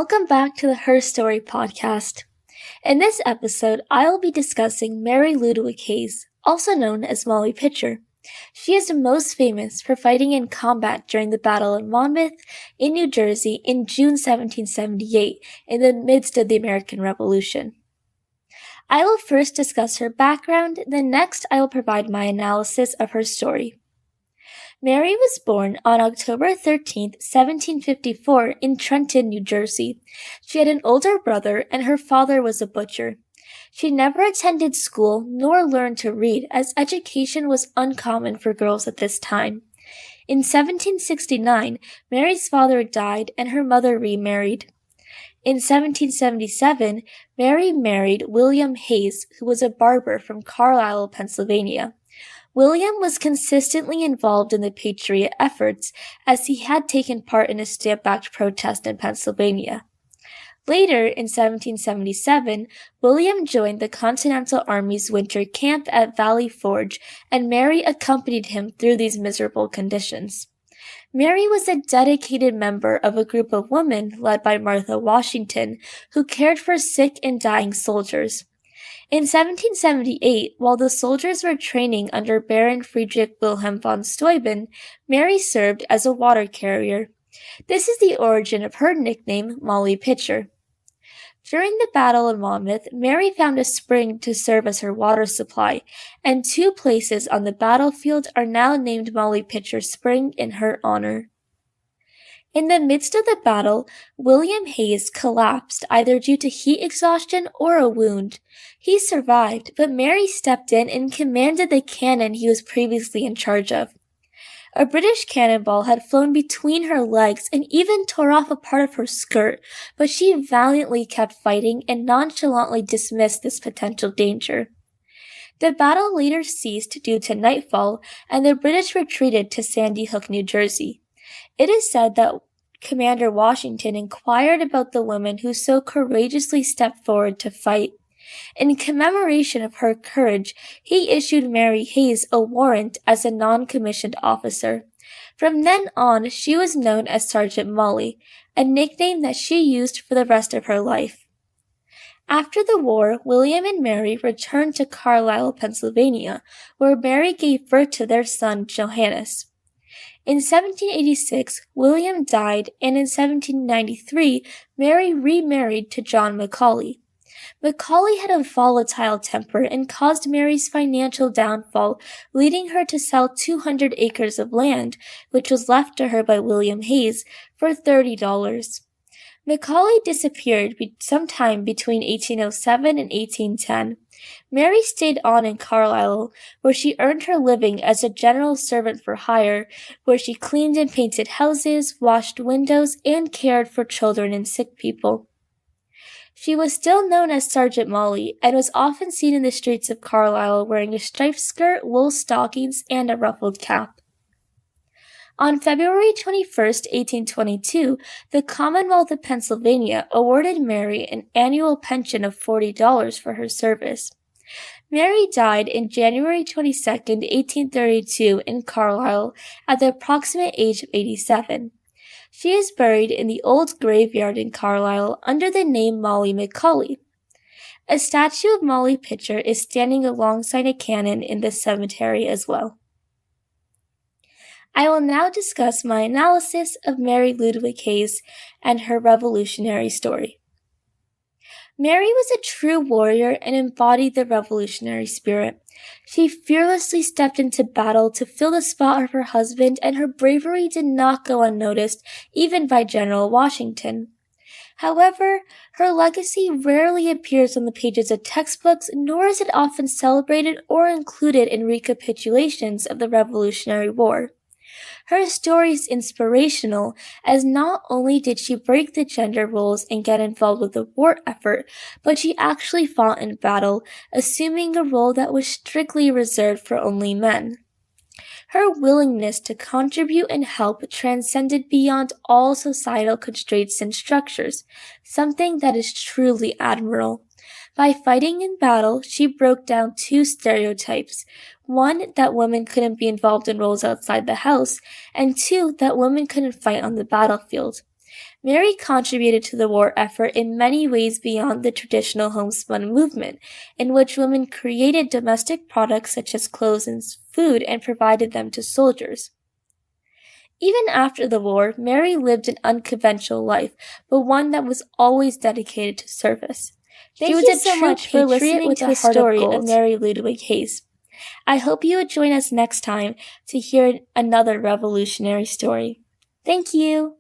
welcome back to the Her Story podcast. In this episode, I will be discussing Mary Ludwig Hays, also known as Molly Pitcher. She is most famous for fighting in combat during the Battle of Monmouth in New Jersey in June 1778 in the midst of the American Revolution. I will first discuss her background, then next I will provide my analysis of her story. Mary was born on October 13, 1754 in Trenton, New Jersey. She had an older brother and her father was a butcher. She never attended school nor learned to read, as education was uncommon for girls at this time. In 1769, Mary's father died and her mother remarried. In 1777, Mary married William Hays, who was a barber from Carlisle, Pennsylvania. William was consistently involved in the Patriot efforts, as he had taken part in a Stamp Act protest in Pennsylvania. Later, in 1777, William joined the Continental Army's winter camp at Valley Forge, and Mary accompanied him through these miserable conditions. Mary was a dedicated member of a group of women led by Martha Washington, who cared for sick and dying soldiers. In 1778, while the soldiers were training under Baron Friedrich Wilhelm von Steuben, Mary served as a water carrier. This is the origin of her nickname, Molly Pitcher. During the Battle of Monmouth, Mary found a spring to serve as her water supply, and 2 places on the battlefield are now named Molly Pitcher Spring in her honor. In the midst of the battle, William Hays collapsed either due to heat exhaustion or a wound. He survived, but Mary stepped in and commanded the cannon he was previously in charge of. A British cannonball had flown between her legs and even tore off a part of her skirt, but she valiantly kept fighting and nonchalantly dismissed this potential danger. The battle later ceased due to nightfall, and the British retreated to Sandy Hook, New Jersey. It is said that Commander Washington inquired about the woman who so courageously stepped forward to fight. In commemoration of her courage, he issued Mary Hays a warrant as a non-commissioned officer. From then on, she was known as Sergeant Molly, a nickname that she used for the rest of her life. After the war, William and Mary returned to Carlisle, Pennsylvania, where Mary gave birth to their son Johannes. In 1786, William died, and in 1793, Mary remarried to John Macaulay. Macaulay had a volatile temper and caused Mary's financial downfall, leading her to sell 200 acres of land, which was left to her by William Hays, for $30. Macaulay disappeared sometime between 1807 and 1810. Mary stayed on in Carlisle, where she earned her living as a general servant for hire, where she cleaned and painted houses, washed windows, and cared for children and sick people. She was still known as Sergeant Molly, and was often seen in the streets of Carlisle wearing a striped skirt, wool stockings, and a ruffled cap. On February 21, 1822, the Commonwealth of Pennsylvania awarded Mary an annual pension of $40 for her service. Mary died in January 22, 1832 in Carlisle at the approximate age of 87. She is buried in the old graveyard in Carlisle under the name Molly Macaulay. A statue of Molly Pitcher is standing alongside a cannon in this cemetery as well. I will now discuss my analysis of Mary Ludwig Hays and her revolutionary story. Mary was a true warrior and embodied the revolutionary spirit. She fearlessly stepped into battle to fill the spot of her husband, and her bravery did not go unnoticed, even by General Washington. However, her legacy rarely appears on the pages of textbooks, nor is it often celebrated or included in recapitulations of the Revolutionary War. Her story is inspirational, as not only did she break the gender roles and get involved with the war effort, but she actually fought in battle, assuming a role that was strictly reserved for only men. Her willingness to contribute and help transcended beyond all societal constraints and structures, something that is truly admirable. By fighting in battle, she broke down 2 stereotypes. 1, that women couldn't be involved in roles outside the house, and 2, that women couldn't fight on the battlefield. Mary contributed to the war effort in many ways beyond the traditional homespun movement, in which women created domestic products such as clothes and food and provided them to soldiers. Even after the war, Mary lived an unconventional life, but one that was always dedicated to service. She was a true patriot with a story of Mary Ludwig Hays. I hope you would join us next time to hear another revolutionary story. Thank you!